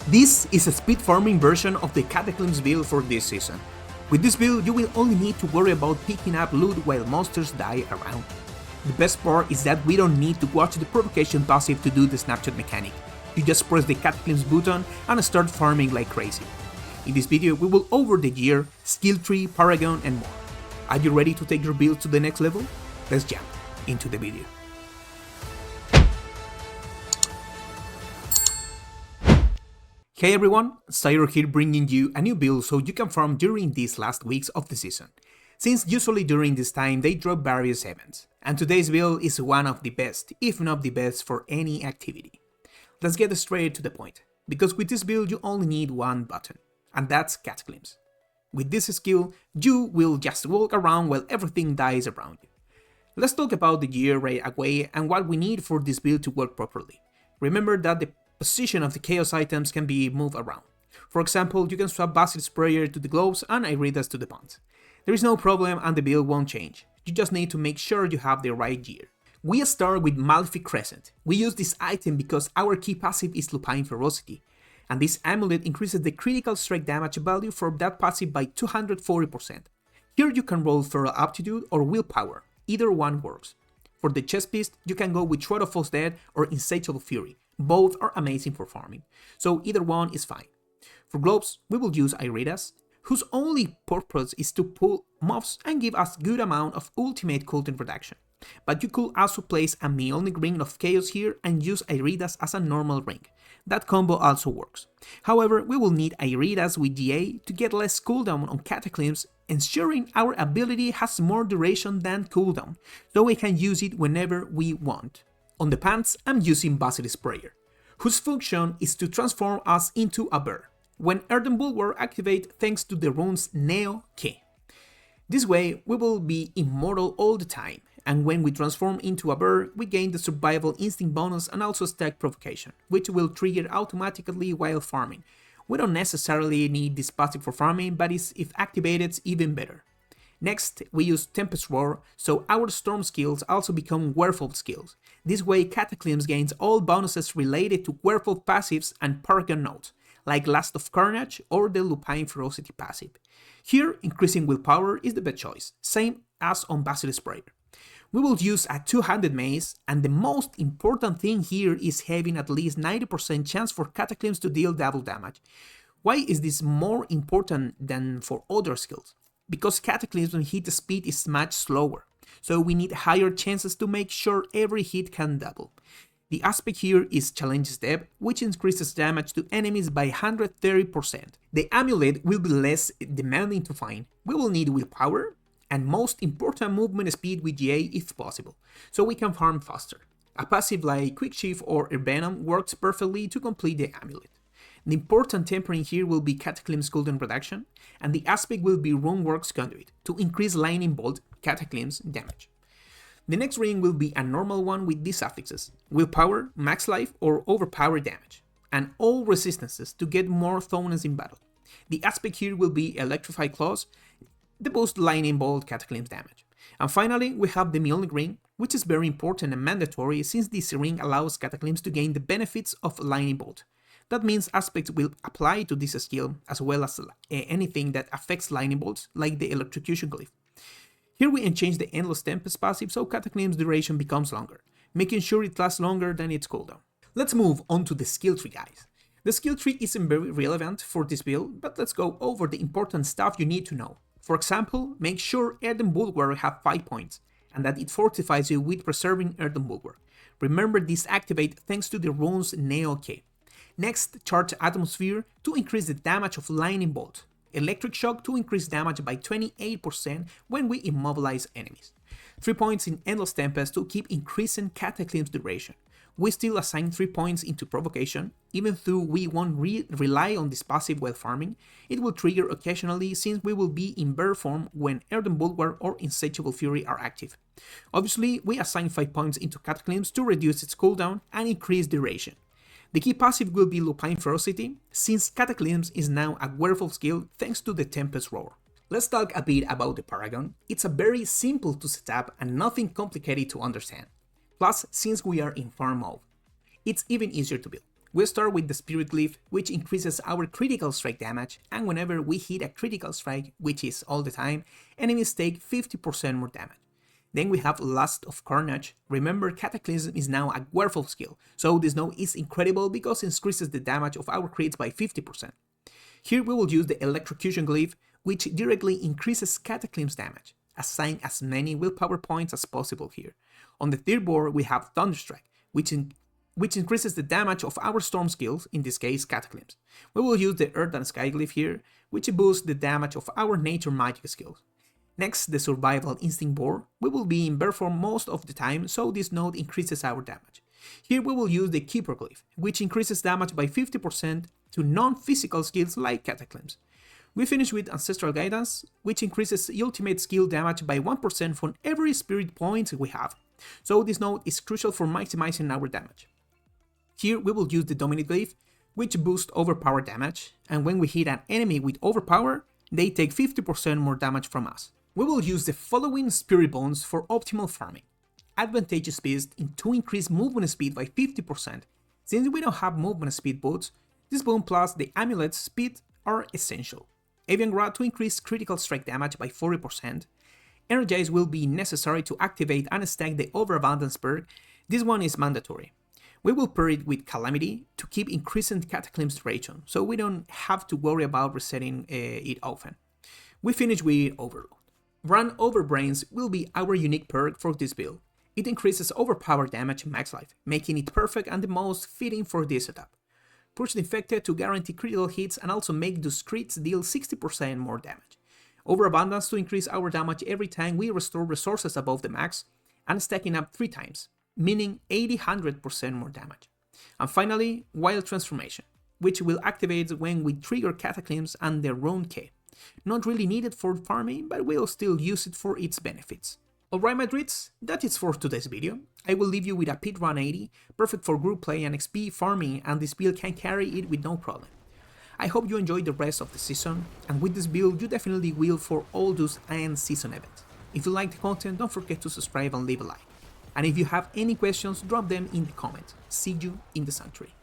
This is a speed farming version of the CATACLYSM build for this season. With this build, you will only need to worry about picking up loot while monsters die around. The best part is that we don't need to watch the provocation passive to do the snapshot mechanic. You just press the CATACLYSM button and start farming like crazy. In this video, we will over the gear, skill tree, paragon and more. Are you ready to take your build to the next level? Let's jump into the video. Hey everyone, Zaior here bringing you a new build so you can farm during these last weeks of the season, since usually during this time they drop various events, and today's build is one of the best, if not the best for any activity. Let's get straight to the point, because with this build you only need one button, and that's CATACLYSM. With this skill, you will just walk around while everything dies around you. Let's talk about the gear right away and what we need for this build to work properly. Remember that the position of the chaos items can be moved around. For example, you can swap Basil Sprayer to the gloves and Iridas to the pants. There is no problem and the build won't change. You just need to make sure you have the right gear. We start with Malefic Crescent. We use this item because our key passive is Lupine Ferocity, and this amulet increases the critical strike damage value for that passive by 240%. Here you can roll Feral Aptitude or Willpower, either one works. For the chest piece, you can go with Shroud of False Dead or Insatiable Fury. Both are amazing for farming, so either one is fine. For gloves, we will use Iridas, whose only purpose is to pull mobs and give us good amount of ultimate cooldown reduction. But you could also place a Mjolnir Ring of Chaos here and use Iridas as a normal ring. That combo also works. However, we will need Iridas with GA to get less cooldown on CATACLYSM, ensuring our ability has more duration than cooldown, so we can use it whenever we want. On the pants, I'm using Basil Sprayer, whose function is to transform us into a bear, when Earthen Bulwark activates thanks to the runes Neo Ki. This way, we will be immortal all the time, and when we transform into a bear, we gain the survival instinct bonus and also stack provocation, which will trigger automatically while farming. We don't necessarily need this passive for farming, but if activated, it's even better. Next, we use Tempest Roar, so our storm skills also become Werewolf skills. This way, CATACLYSM gains all bonuses related to Werewolf passives and paragon nodes, like Last of Carnage or the Lupine Ferocity passive. Here, increasing willpower is the best choice, same as on Basil Sprayer. We will use a two-handed mace, and the most important thing here is having at least 90% chance for CATACLYSM to deal double damage. Why is this more important than for other skills? Because CATACLYSM hit speed is much slower, so we need higher chances to make sure every hit can double. The aspect here is Challenge Step, which increases damage to enemies by 130%. The amulet will be less demanding to find. We will need willpower, and most important movement speed with GA if possible, so we can farm faster. A passive like Quick Shift or Venom works perfectly to complete the amulet. The important tempering here will be CATACLYSM cooldown reduction, and the aspect will be Runeworks Conduit to increase Lightning Bolt CATACLYSM damage. The next ring will be a normal one with these affixes: Willpower, Max Life or Overpower damage, and all resistances to get more throwness in battle. The aspect here will be Electrified Claws, the boost Lightning Bolt CATACLYSM damage. And finally, we have the Mjolnir Ring, which is very important and mandatory since this ring allows CATACLYSM to gain the benefits of Lightning Bolt. That means aspects will apply to this skill as well as anything that affects lightning bolts, like the electrocution glyph. Here we change the Endless Tempest passive so CATACLYSM's duration becomes longer, making sure it lasts longer than its cooldown. Let's move on to the skill tree, guys. The skill tree isn't very relevant for this build, but let's go over the important stuff you need to know. For example, make sure Earthen Bulwark have 5 points, and that it fortifies you with preserving Earthen Bulwark. Remember this activates thanks to the runes Neo Ki. Next, charge Atmosphere to increase the damage of Lightning Bolt. Electric Shock to increase damage by 28% when we immobilize enemies. 3 points in Endless Tempest to keep increasing CATACLYSM's duration. We still assign 3 points into Provocation, even though we won't rely on this passive while farming. It will trigger occasionally since we will be in bear form when Earthen Bulwark or Insatiable Fury are active. Obviously, we assign 5 points into CATACLYSM to reduce its cooldown and increase duration. The key passive will be Lupine Ferocity, since CATACLYSM is now a werewolf skill thanks to the Tempest Roar. Let's talk a bit about the paragon. It's a very simple to set up and nothing complicated to understand. Plus, since we are in farm mode, it's even easier to build. We start with the Spirit Glyph, which increases our critical strike damage, and whenever we hit a critical strike, which is all the time, enemies take 50% more damage. Then we have Lust of Carnage. Remember, Cataclysm is now a werewolf skill, so this node is incredible because it increases the damage of our crits by 50%. Here we will use the Electrocution Glyph, which directly increases Cataclysm's damage. Assign as many willpower points as possible here. On the third board we have Thunderstrike, which increases the damage of our storm skills, in this case Cataclysms. We will use the Earth and Sky Glyph here, which boosts the damage of our nature magic skills. Next, the Survival Instinct board. We will be in bear form most of the time, so this node increases our damage. Here we will use the Keeper Glyph, which increases damage by 50% to non-physical skills like Cataclysms. We finish with Ancestral Guidance, which increases ultimate skill damage by 1% from every spirit point we have, so this node is crucial for maximizing our damage. Here we will use the Dominate Glyph, which boosts overpower damage, and when we hit an enemy with overpower, they take 50% more damage from us. We will use the following Spirit Bones for optimal farming. Advantageous Beast to increase movement speed by 50%. Since we don't have movement speed boots, this boon plus the Amulet's speed are essential. Avian Grad to increase critical strike damage by 40%. Energize will be necessary to activate and stack the Overabundance perk. This one is mandatory. We will pair it with Calamity to keep increasing Cataclysm's duration, so we don't have to worry about resetting it often. We finish with Overload. Run Over Brains will be our unique perk for this build. It increases overpower damage and max life, making it perfect and the most fitting for this setup. Push the Infected to guarantee critical hits and also make those crits deal 60% more damage. Overabundance to increase our damage every time we restore resources above the max, and stacking up 3 times, meaning 100% more damage. And finally, Wild Transformation, which will activate when we trigger Cataclysms and their own K. Not really needed for farming, but we'll still use it for its benefits. Alright my Druids, that is for today's video. I will leave you with a Pit 180, perfect for group play and XP farming, and this build can carry it with no problem. I hope you enjoyed the rest of the season, and with this build you definitely will for all those end season events. If you like the content, don't forget to subscribe and leave a like. And if you have any questions, drop them in the comments. See you in the sanctuary.